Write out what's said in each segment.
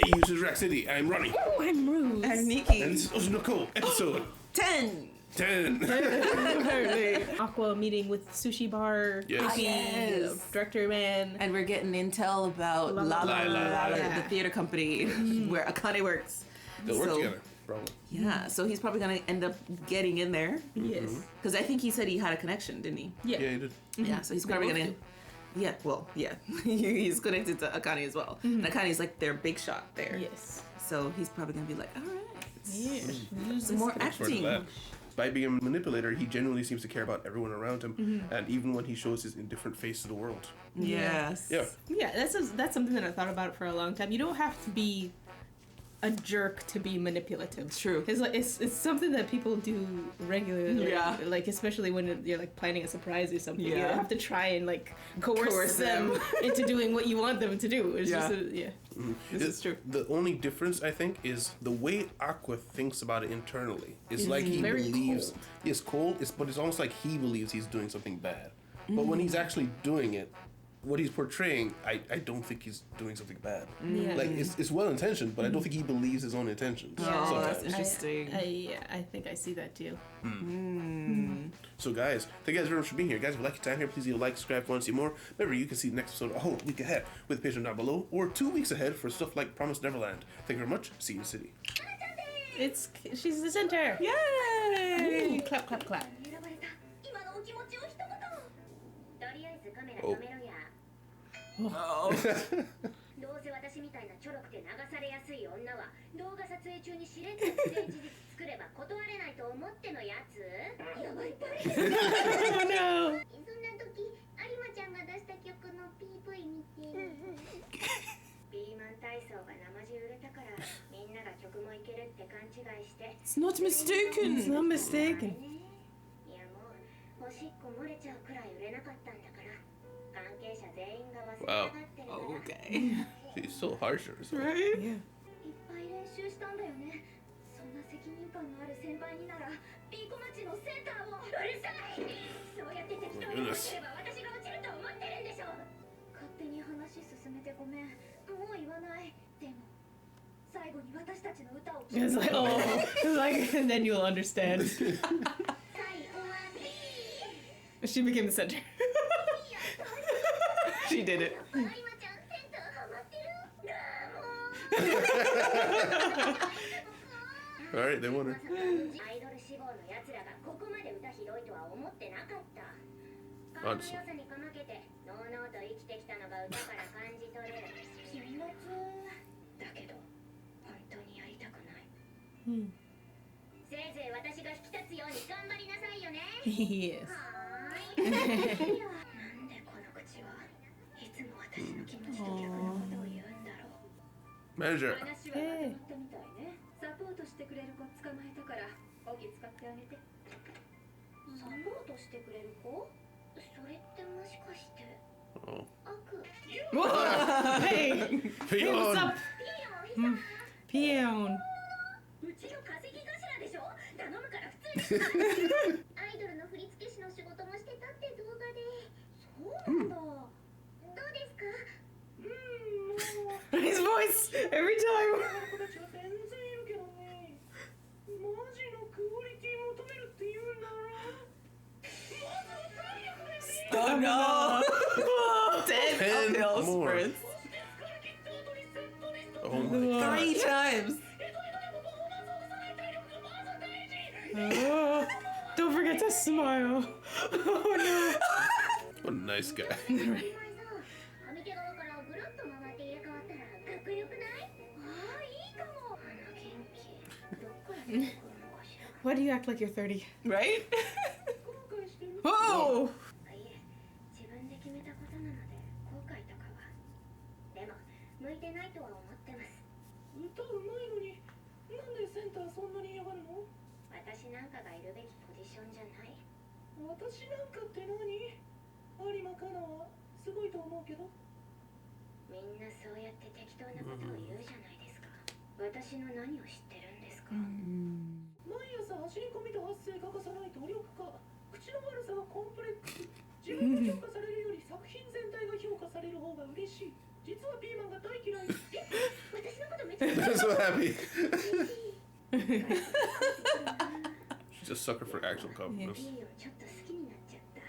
Hey, this is Rack City. I'm Ronnie. Oh, I'm Ruse. And Nikki. And this is Oshi Nicole, episode 10. 10. Apparently. Aqua meeting with Sushi Bar, Yes. Yes. Director Man. And we're getting intel about La La La La La La, La. the theater company where Akane works. They'll work So- together, probably. Yeah, so he's probably gonna end up getting in there. Yes. Because I think he said he had a connection, didn't he? Yeah. Yeah, you did. Yeah, so he's probably both gonna. do. Yeah, well, yeah. He's connected to Akane as well. And Akane's like their big shot there. Yes. So he's probably gonna be like, alright. Yes. Some more Sort of acting. that. By being a manipulator, he genuinely seems to care about everyone around him, and even when he shows his indifferent face to the world. Yes. Yeah. Yeah, that's something that I thought about for a long time. You don't have to be a jerk to be manipulative. It's true. It's like it's something that people do regularly. Yeah. Like especially when you're like planning a surprise or something. You Yeah. have to try and like coerce Coerce them them. into doing what you want them to do. It's Yeah. just This is true. The only difference, I think, is the way Aqua thinks about it internally. It's like he very believes. cold. It's cold, but it's almost like he believes he's doing something bad. But when he's actually doing it, what he's portraying, I don't think he's doing something bad. Yeah. Like, it's well intentioned, but I don't think he believes his own intentions. Oh, sometimes. that's interesting. I think I see that too. So guys, thank you guys very much for being here. Guys, if you like your time here, please leave a like, subscribe if you want to see more. Remember, you can see the next episode a whole week ahead with the Patreon down below, or 2 weeks ahead for stuff like Promised Neverland. Thank you very much. See you in the city. She's the center. Yay! Clap, clap, clap. 選ばれた今のお気持ちを一言とりあえずカメラお止めろや Oh. どうせ私みたいなちょろくて流されやすい女は動画撮影中にしれっと出演事実作れば断れないと思ってのやつやばい誰 Oh no. そんな時有馬ちゃんが出した曲の PV 見てピーマン体操が生地売れたからみんなが曲もいけるって勘違いして It's not mistaken. It's not mistaken. いやもうおしっこ漏れちゃうくらい売れなかったんだから関係者全員が忘れたがってるから、Okay. She's so harsh on herself. Right? Yeah. いっぱい練習したんだよねそんな責任感のある先輩にならピーコ町のセンターをうるさいそうやって適当に落ちれば私が落ちると思ってるんでしょ勝手に話進めてごめんもう言わないでも最後に私たちの歌を聴 It's く like, oh, it's like, and then you'll understand. 最後はピ She became the center. ーやった She did it. 有馬ちゃんセンターハマってるもう Alright, they won her. アイドル志望の奴らがここまで歌ひどいとは思ってなかった感の良さにかまけてのうのうと生きてきたのが歌から感じ取れる気持ちだけど本当にやりたくない、せいぜい私が引き立つように頑張りなさいよね Yes. はーいなんでこの口はいつも私の気持ちと逆のことを言うんだろう Manager. 話はまとまったみたいね。サポートしてくれる子捕まえたから、オギ使ってあげて。サポートしてくれる子？それってもしかして Oh. 悪？ Hey, hey, what's up? ピヨンさん、 Peon. うちの稼ぎ頭でしょ？頼むから普通に。アイドルの振付師の仕事もしてたって動画で。そうなんだ。どうですか？もう。 His voice every time. 子たちは全然いるけどね。マジのクオリティ求めるって言うんだろ。まずは体力だよね。 Oh no! 10 10 uphill more. sprints. そして疲れ切って踊りセットリスト。 Oh my god. 3 times. エトエトでもパフォーマンスを落とさない体力がまず大事。 Oh, don't forget to smile. Oh no. What a nice guy. 上手側からぐるっと回って入れ替わったらかっこよくない？ああ、いいかも。あの元気、どっから出てくるのかしら。 Why do you act like you're 30? Right? 後悔してる。 Whoa! いえ、自分で決めたことなので後悔とかは。でも、向いてないとは思ってます。歌うまいのに、なんでセンターそんなに嫌がるの？私なんかがいるべきポジションじゃない。私なんかって何？有馬かなはすごいと思うけど。みんなそうやって適当なことを言うじゃないですか。私の何を知ってるんですか？毎朝走り込みと発声欠かさない努力家。口の悪さはコンプレックス。自分が評価されるより作品全体が評価される方が嬉しい。実はピーマンが大嫌い。私のことめっちゃ I'm so happy. She's a sucker for actual compliments. ピーをちょっと好きになっちゃった。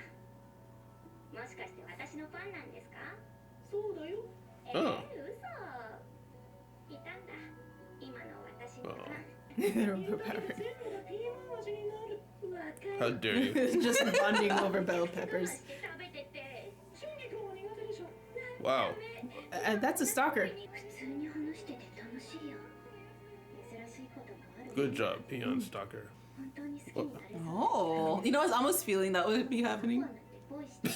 もしかして私のファンなんですか？そうだよ。ああ嘘。いたんだ。今の私のファン。 They're 全部 overpowered. がピーマン味になる。わか How る。 dare you? Just bonding over bell peppers. 食べてて。春菊も苦手でしょ。 Wow. That's a stalker. 普通に話してて楽しいよ。珍しいこともある。 Good job, peon stalker. 本当に好きになれそう。 Oh, you know, I was almost feeling that would be happening, なんて恋して。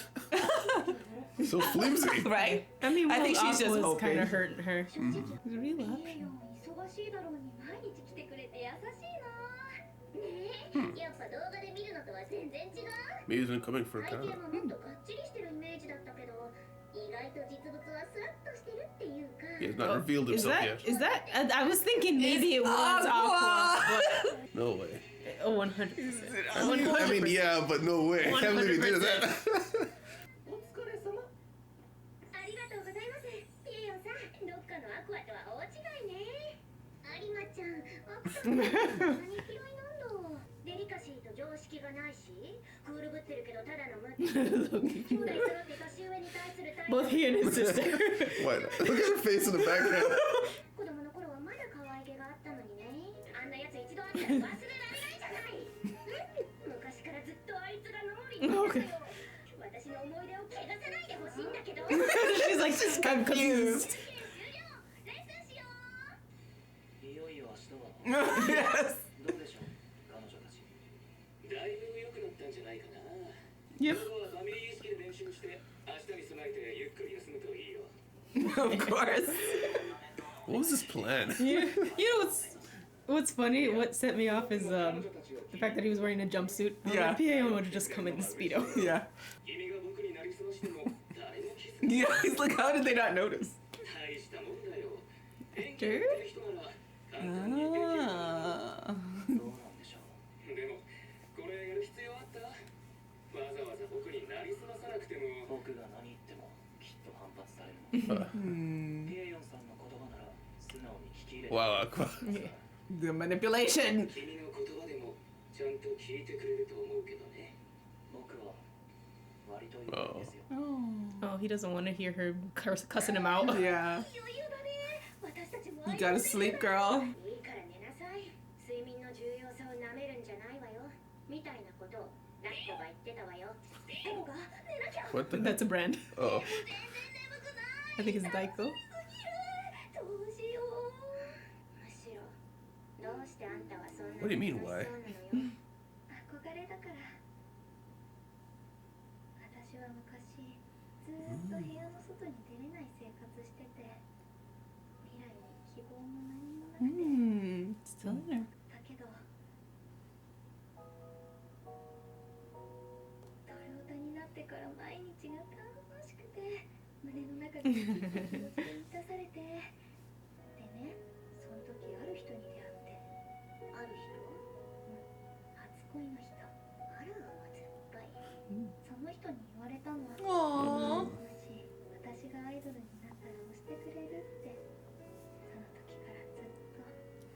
So flimsy. right? I mean, I think Will she's just was hoping. kind of hurting her. 正直。 Does it really love? 忙しいだろうに毎日来てくれて優しいな。ねえ、やっぱ動画で見るのとは全然違う。 Maybe he's been coming for 背 a 景 time. ももっとがっちりしてるイメージだったけど、意外と実物はスラッとしてるっていうか。 He has not revealed Is himself that? yet. Is that? I was thinking maybe it was Aqua. No way. But 100%. I mean, yeah, but no way. I can't believe he did that. お疲れ様。ありがとうございます。ピエヨンさん、どっかのアクアとは大違いね。有馬ちゃん、アクア何嫌いなんだ。デリカシーと常識がないし、クールぶってるけどただの無知。兄弟揃って年上に対する態度。 Both he and his sister. Why not? Look at her face in the background. 子供の頃はまだ可愛げがあったのにね。あんなやつ一度会ったら忘れられないじゃない。昔からずっとあいつが脳裏にいたよ。私の思い出を汚さないでほしいんだけど。 She's like, she's confused. レッスンしよう。いよいよ明日は。 Yes. どうでしょう、彼女たち。だいぶ良くなったんじゃないかな。 Yep. 午後はファミリー意識で練習して、明日に備えてゆっくり休むといいよ。 Of course. What was his plan? You know what's funny? What set me off is the fact that he was wearing a jumpsuit. Yeah. PAO would just come in speedo. Yeah. 君が僕になりすましても誰も気づか Yeah, he's like, how did they not notice? 大したもんだよ。 Actor? 人なら簡単にできるよ。 Ah. どうなんでしょう。でもこれやる必要あった？わざわざ僕になりすまさなくても。僕が何言ってもきっと反発される。ピエヨンさんの言葉なら素直に聞き入れる。 Wow, Aqua. The manipulation. 君の言葉でもちゃんと聞いてくれると思うけどね。僕は割といいんですよ。 Oh, he doesn't want to hear her cussing him out. Yeah. 余裕だね。私たちも You gotta sleep, girl. いいから寝なさい。睡眠の重要さをなめるんじゃないわよ。みたいなことをラッコが言ってたわよ。そうか、寝なきゃ。 What the? That's a brand. Oh. 全然眠くない。 I think it's Daiko. どうしよう。むしろ、どうしてあんたはそんな What do you mean, 楽 why? しそうなのよ。憧れだから。私は昔、ずーっと部屋の外に出れない生活してて、未来に希望も何もなくて。 Hmm. Still in there. だけどトロオタになってから毎日が楽しくて胸の中が気持ちで満たされてでね、その時ある人に出会ってある人、初恋の人、あら甘酸っぱい、その人に言われたの。 Aww. もし私がアイドルになったら押してくれるって。その時からずっと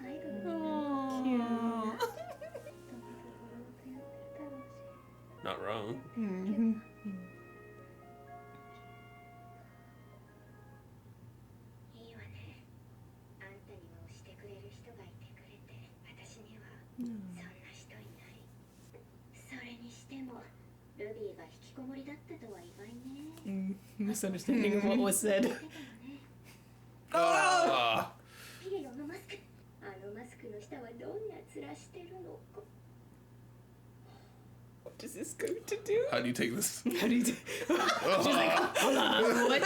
アイドルになる Aww. きっとまだトロオタやってるだろうし。 Not wrong. Mhm. いいわね。あんたにも押してくれる人がいてくれて、私にはそんな人いない。それにしてもルビーが引きこもりだったとは意外ね。 Misunderstanding of what was said. 出たのね。 Ah. ピエヨンのマスク。あのマスクの下はどんな面してるのか。 What is this going to do? How do you take this? How do you do? She's like, hold on, what?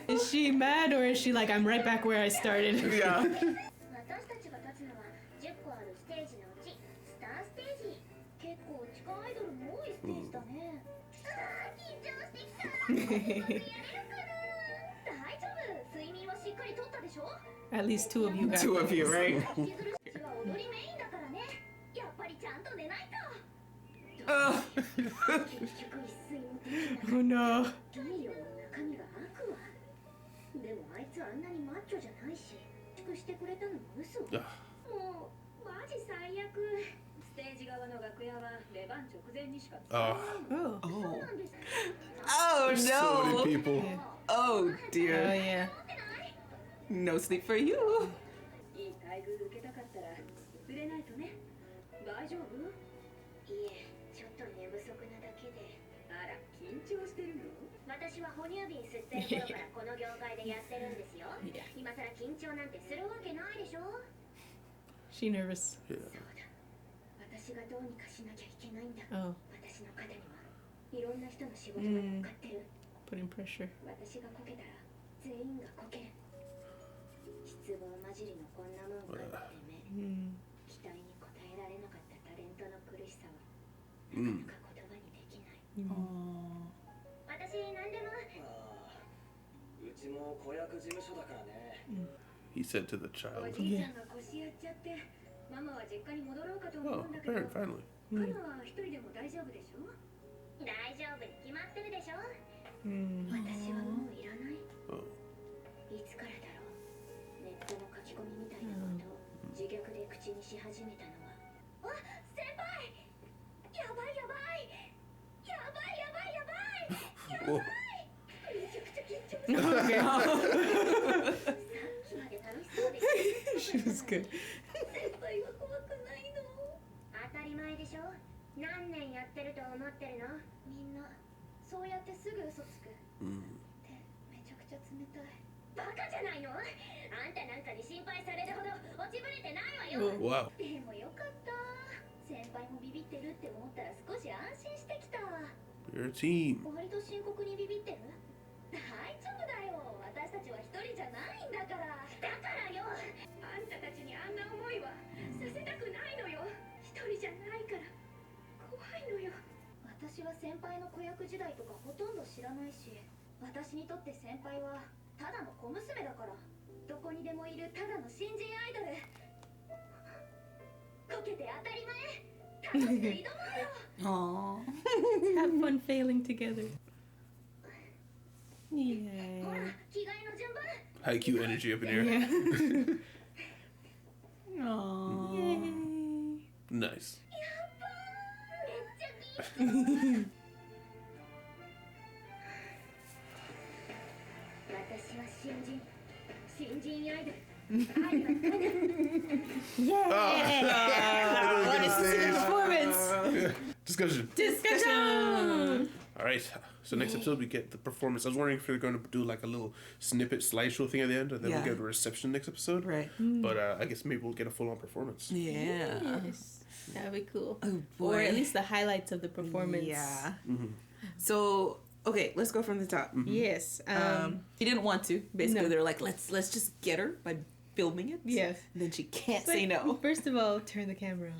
Is she mad or is she like, I'm right back where I started? Yeah. 私たちが立つのは10個あるステージのうちスターステージ。結構地下アイドルも多いステージだね。あー、緊張してきた。やれるかな。大丈夫。睡眠はしっかりとったでしょ。 At least two of you got Two of you, right? 引きずる人は踊りメインだからね。やっぱりちゃんと寝ないと。 Oh. 結局一睡もできない。 Oh no. ピエヨンの中身が悪魔。でもあいつあんなにマッチョじゃないし、宿もうマジ最悪。ステージ側の楽屋は出番直前にしか使 Oh, お そう Oh. なんです。 Oh so many no. people. Oh Oh dear. yeah. No sleep for you. いい待遇受けたかったら売れないとね。大丈夫？いえ、ちょっと寝不足なだけで。あら、緊張してるの？私は哺乳瓶吸ってる頃からこの業界でやってるんですよ。今さら緊張なんてするわけないでしょ。 She nervous. Yeah. そうだ。私がどうにかしなきゃいけないんだ。 Oh, 私の肩にはいろんな人の仕事が乗っかってる。 putting pressure. 私がこけたら全員がこける。失望混じりのこんなもんかってめ。 Mm. 期待に応えられなかったタレントの苦しさは Mm. なかなか言葉にできない。 Oh. 私何でも。ああ、うちも子役事務所だからね。 He said to the お child. じいちゃんが腰やっちゃってママは実家に戻ろうかと思 Oh, うんだけど finally. カナは一人でも大丈夫でしょ。大丈夫に決まってるでしょ。 Mm. 私はもういらない。 Oh. いつからだろう。ネットの書き込みみたいなことを自虐で口にし始めたのは。あ、先輩、やばいやばいやばいやばいやばいやばい。めちゃくちゃ緊張した。さっきまで楽しそうで She was good. 先輩は怖くないの？当たり前でしょ。何年やってると思ってるの？みんなそうやってすぐ嘘つく。 Mm. ってめちゃくちゃ冷たい。バカじゃないの？あんたなんかに心配されるほど落ちぶれてないわよ。 Wow. でもよかった。先輩もビビってるって思ったら少し安心してきた。 You're a team. 割と深刻にビビってる？大丈夫だよ。私たちは一人じゃないんだから。だからよ。あんたたちにあんな思いはさせたくないのよ。一人じゃないから怖いのよ。私は先輩の子役時代とかほとんど知らないし、私にとって先輩はただの小娘だから。どこにでもいるただの新人アイドル。こけて当たり前。楽しく挑もうよ。 Aw. Have fun failing together. Yeah. ほら、着替えの順番。 High Q energy up in here. Yeah. Aw. Yay. Nice. めっちゃ緊張。私は新人アイドル。愛はただ。 Yeah. What is this performance? Discussion. Discussion. All right. So next episode we get the performance. I was wondering if they're going to do like a little snippet slideshow thing at the end, and then Yeah. we'll get a reception next episode. Right. But I guess maybe we'll get a full-on performance. Yeah. Yes. That would be cool. Oh Or boy. at least the highlights of the performance. Yeah. So okay, let's go from the top. Yes. He didn't want to. Basically, No. they're like, let's just get her by filming it. Yes. And then she can't like, say no. First of all, turn the camera off.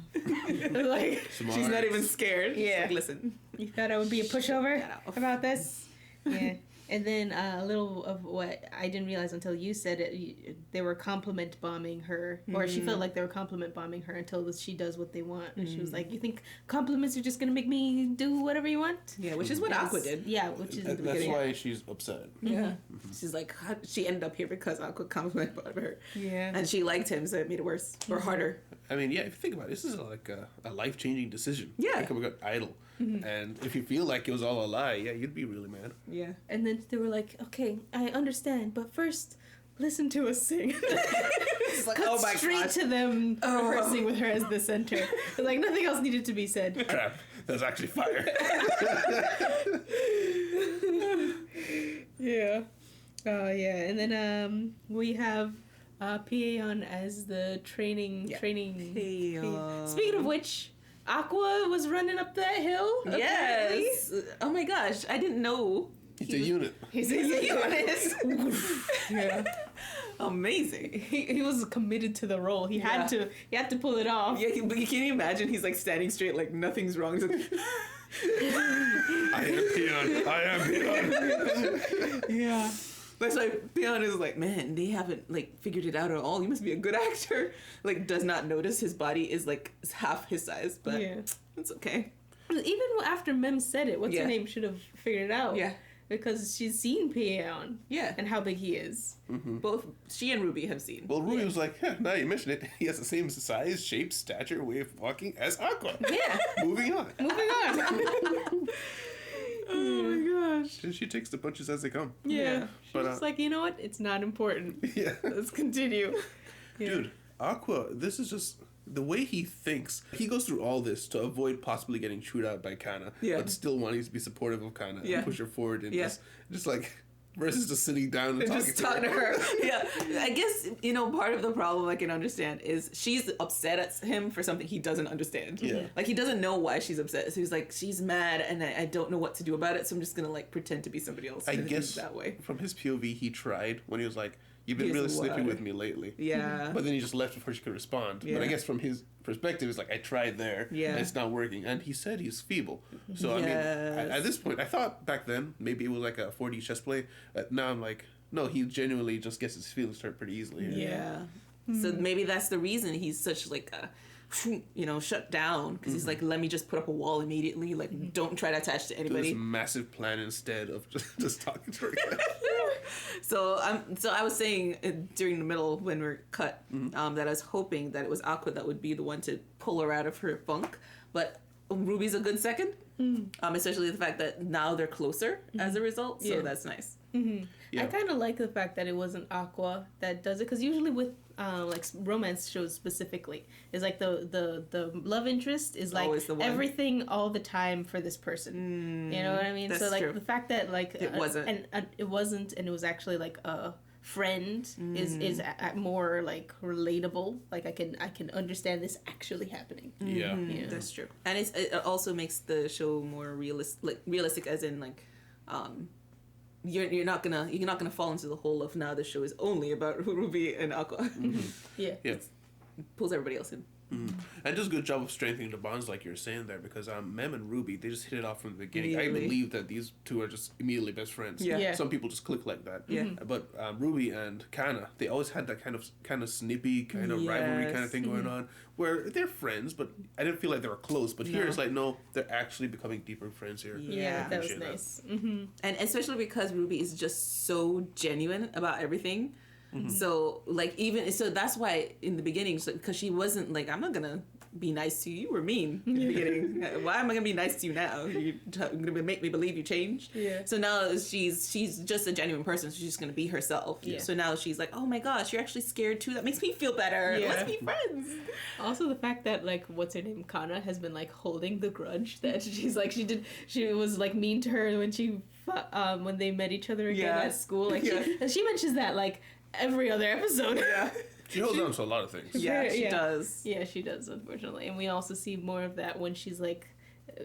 Like, Smart. She's not even scared. She's Yeah. like, listen. you thought I would be a pushover Shut up. about this? Yeah. And then a little of what I didn't realize until you said it, they were compliment bombing her, or she felt like they were compliment bombing her until she does what they want. And she was like, "You think compliments are just gonna make me do whatever you want?" Yeah, which is what That's- Aqua did. Yeah, which is And at the that's beginning. why she's upset. Yeah. She's like, she ended up here because Aqua complimented her. Yeah. And she liked him, so it made it worse or harder. I mean, yeah, if you think about it, this is like a life-changing decision. Yeah. Becoming an idol. And if you feel like it was all a lie, yeah, you'd be really mad. Yeah. And then they were like, "Okay, I understand, but first, listen to us sing." It's like, Cut oh my straight god. to them Oh. rehearsing with her as the center. Like nothing else needed to be said. Crap. That's actually fire. Yeah. Oh yeah, and then we have Paeon as the training. Paeon. Speaking of which, Aqua was running up that hill. apparently. Yes. Oh my gosh, I didn't know. He's a unit. He's yeah. Amazing. He was committed to the role. He had to pull it off. Yeah, but can you imagine? He's like standing straight, like nothing's wrong. He's like, I am peon. I am peon. Yeah. that's why Peon is like, man, they haven't like figured it out at all. You must be a good actor. Like, does not notice his body is like half his size, but Yeah. it's okay. Even after Mem said it, what's Yeah. her name should have figured it out. Yeah. because she's seen Pieon. Yeah. And how big he is. Both she and Ruby have seen. Well, Ruby was like, now you mention it, he has the same size, shape, stature, way of walking as Aqua. Yeah. Moving on. Moving on. Oh my gosh. She takes the punches as they come. Yeah. But, She's like, you know what? It's not important. Yeah. Let's continue. Yeah. Dude, Aqua, this is just the way he thinks. He goes through all this to avoid possibly getting chewed out by Kana, but still wanting to be supportive of Kana and push her forward in this. Just like, versus just sitting down and Just talking to her. Yeah. I guess, part of the problem I can understand is she's upset at him for something he doesn't understand. Yeah. Like, he doesn't know why she's upset. So he's like, she's mad and I don't know what to do about it, so I'm just going to, like, pretend to be somebody else. I guess that way. From his POV, he tried when he was like, you've been He really is snippy wild. with me lately. Yeah. But then he just left before she could respond. Yeah. But I guess from his perspective, it's like, I tried there, and it's not working. And he said he's feeble. So, I mean, at this point, I thought back then, maybe it was like a 4D chess play. Now I'm like, no, he genuinely just gets his feelings hurt pretty easily. Yeah. So maybe that's the reason he's such, like, a, shut down. Because he's like, let me just put up a wall immediately. Like, don't try to attach to Do anybody. this massive plan instead of just talking to her again. So I was saying during the middle when we're cut that I was hoping that it was Aqua that would be the one to pull her out of her funk, but Ruby's a good second, especially the fact that now they're closer as a result. So that's nice. Yeah. I kind of like the fact that it wasn't Aqua that does it, because usually with like romance shows specifically, is like the love interest is like Always the one. everything all the time for this person. You know what I mean? That's So like true. the fact that like It wasn't. and it wasn't, and it was actually like a friend is more like relatable. Like I can understand this actually happening. Yeah. Yeah. That's true, and it also makes the show more realistic, as in like, you're not gonna fall into the hole of now the show is only about Ruby and Aqua. Yeah. Yeah. Pulls everybody else in. And does a good job of strengthening the bonds, like you're saying there, because Mem and Ruby, they just hit it off from the beginning. I Immediately. believe that these two are just immediately best friends. Yeah. Yeah. Some people just click like that. Yeah. But Ruby and Kana, they always had that kind of snippy kind of rivalry kind of thing going on, where they're friends, but I didn't feel like they were close. But here No. it's like, no, they're actually becoming deeper friends here. Yeah, that was Appreciate nice. And especially because Ruby is just so genuine about everything. So like so that's why in the beginning, because she wasn't like, I'm not gonna be nice to you. You were mean in the beginning. Why am I gonna be nice to you now? You're gonna make me believe you changed. Yeah. So now she's just a genuine person. She's just gonna be herself. Yeah. So now she's like, oh my gosh, you're actually scared too. That makes me feel better. Yeah. Let's be friends. Also, the fact that like what's her name, Kana, has been like holding the grudge that she's like she was like mean to her when they met each other again Yeah. at school. Like Yeah. she mentions that like every other episode. Yeah. She holds on to a lot of things. Yeah, she Yeah. does. Yeah, she does, unfortunately. And we also see more of that when she's like,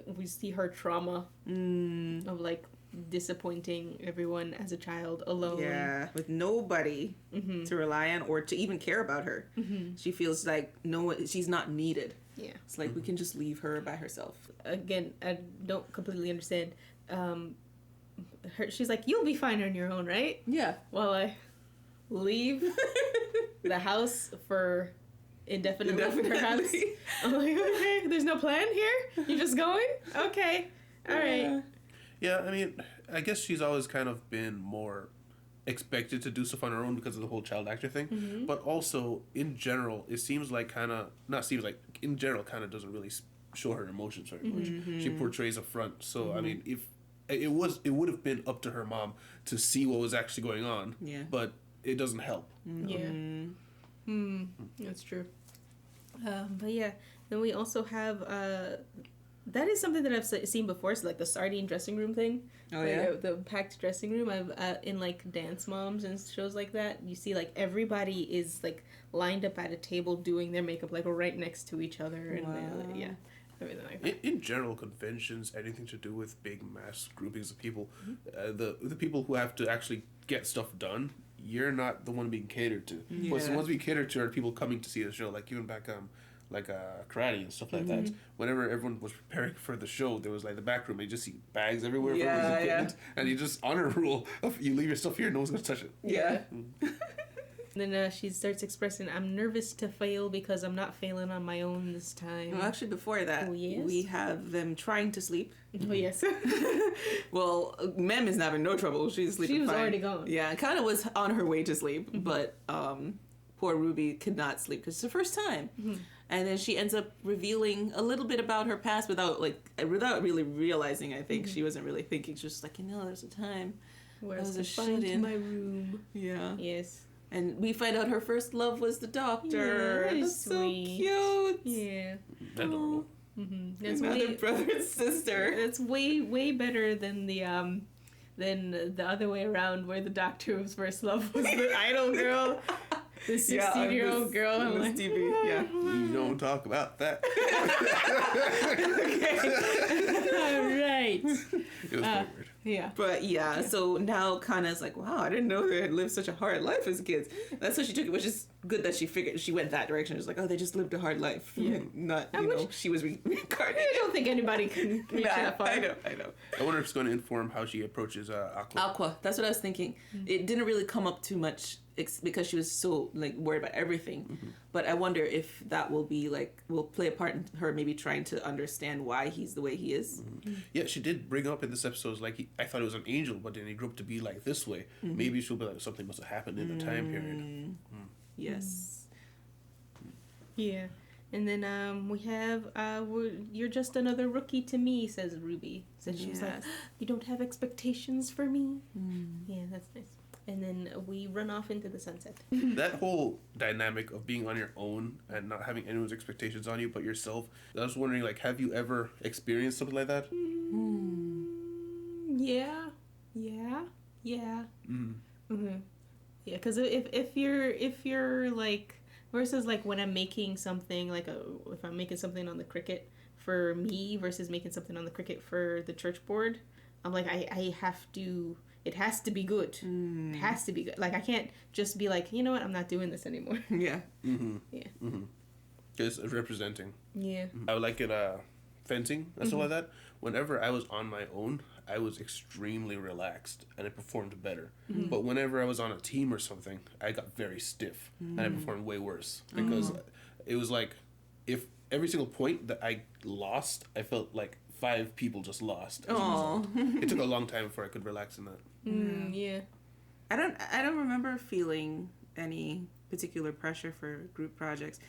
we see her trauma of like disappointing everyone as a child alone. Yeah, with nobody to rely on or to even care about her. She feels like she's not needed. Yeah. It's like we can just leave her by herself. Again, I don't completely understand. She's like, you'll be fine on your own, right? Yeah. While I leave the house for indefinitely. Perhaps. I'm like, okay, there's no plan here? You're just going? Okay. All right. Yeah, I mean, I guess she's always kind of been more expected to do stuff on her own because of the whole child actor thing. But also, in general, it seems like in general, kind of doesn't really show her emotions very much. She portrays a front. So, I mean, if it would have been up to her mom to see what was actually going on. Yeah. But it doesn't help. Yeah. That's true. But yeah, then we also have that is something that I've seen before. So like the sardine dressing room thing. Oh, Like, yeah? the packed dressing room. I've in like Dance Moms and shows like that. You see like everybody is like lined up at a table doing their makeup like right next to each other and yeah, everything like that. In general, conventions, anything to do with big mass groupings of people, the people who have to actually get stuff done, you're not the one being catered to. What's the Yeah. ones being catered to are people coming to see the show. Like even back karate and stuff like that. Whenever everyone was preparing for the show, there was like the back room. You just see bags everywhere of everyone's equipment, and you just honor rule of you leave your stuff here, no one's gonna touch it. Yeah. And then she starts expressing, I'm nervous to fail because I'm not failing on my own this time. Well, actually, before that, we have them trying to sleep. Oh, yes. Well, Mem is having no trouble. She's sleeping She was fine. already gone. Yeah, kind of was on her way to sleep, but poor Ruby could not sleep because it's the first time. And then she ends up revealing a little bit about her past without really realizing, I think. She wasn't really thinking. She was just like, there's a time Where I was a confined to shut-in. my room. Yeah. Yes. And we find out her first love was the doctor. Yeah, that is That's so sweet. cute. Yeah. Adorable. That's Another brother and sister. That's way better than the other way around, where the doctor's first love was the idol girl, the 16-year-old girl. I'm like, TV. Yeah. We don't talk about that. all right. It was very weird. Yeah. But yeah, so now Kana's like, wow, I didn't know they had lived such a hard life as kids. That's how she took it, which is good that she went that direction. It was like, oh, they just lived a hard life. Yeah. Not, she was reincarnated. I don't think anybody can reach that far. I know. I wonder if it's going to inform how she approaches Aqua. Aqua, that's what I was thinking. It didn't really come up too much because she was so worried about everything. But I wonder if that will play a part in her maybe trying to understand why he's the way he is. Yeah, she did bring up in this episode, I thought it was an angel, but then he grew up to be like this way. Maybe she'll be like, something must have happened in the time period. Yes. Yeah. And then we have, you're just another rookie to me, says Ruby. So she's like, you don't have expectations for me? Yeah, that's nice. And then we run off into the sunset. That whole dynamic of being on your own and not having anyone's expectations on you but yourself, I was wondering, have you ever experienced something like that? Yeah. Yeah, because if you're like, versus when I'm making something if I'm making something on the Cricut for me versus making something on the Cricut for the church board, I'm like, I have to, it has to be good. It has to be good. I can't just be like, you know what, I'm not doing this anymore. Yeah. It's representing. Yeah. I would like it fencing and stuff like that. Whenever I was on my own, I was extremely relaxed and I performed better. But whenever I was on a team or something, I got very stiff and I performed way worse because it was if every single point that I lost, I felt like 5 people just lost. It took a long time before I could relax in that. Yeah. I don't remember feeling any particular pressure for group projects.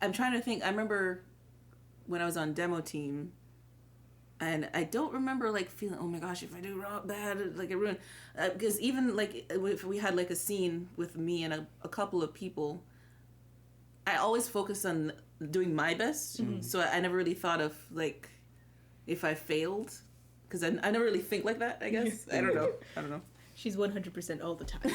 I'm trying to think. I remember when I was on demo team, and I don't remember feeling, oh my gosh, if I do bad, it ruined. Because even if we had a scene with me and a couple of people, I always focused on doing my best. So I never really thought of if I failed, because I never really think like that. I guess I don't know. She's 100% all the time.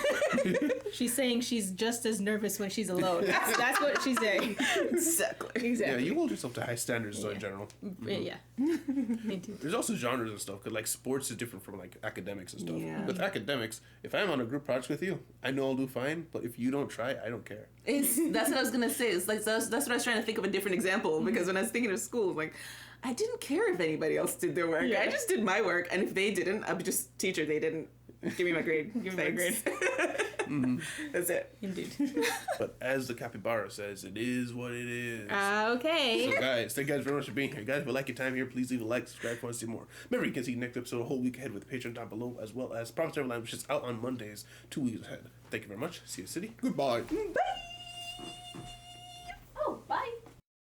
She's saying she's just as nervous when she's alone. That's what she's saying. Exactly. Yeah, you hold yourself to high standards in general. Yeah. Me too. There's also genres and stuff, because sports is different from academics and stuff. Yeah. With academics, if I'm on a group project with you, I know I'll do fine, but if you don't try, I don't care. That's what I was gonna say. It's that's what I was trying to think of a different example, because when I was thinking of school, I didn't care if anybody else did their work. Yeah. I just did my work, and if they didn't, I'd be just teacher. They didn't. Give me my grade. Give me my grade. That's it. Indeed. But as the capybara says, it is what it is. Okay. So guys, thank you guys very much for being here. Guys, if you like your time here, please leave a like, subscribe if you want to see more. Remember, you can see next episode a whole week ahead with Patreon down below, as well as Promise Neverland, which is out on Mondays, 2 weeks ahead. Thank you very much. See you, City. Goodbye. Oh, bye.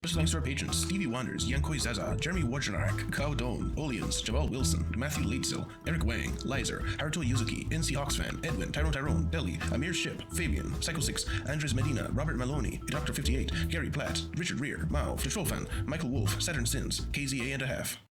Special thanks to our patrons: Stevie Wonders, Yankoi Zaza, Jeremy Wojnarek, Kao Don, Olians, Jabal Wilson, Matthew Leitzel, Eric Wang, Lizer, Haruto Yuzuki, NC Hawksfan, Edwin, Tyrone, Deli, Amir Ship, Fabian, Psycho 6, Andres Medina, Robert Maloney, Dr. 58, Gary Platt, Richard Rear, Mao, Control Fan, Michael Wolf, Saturn Sins, KZA and a half.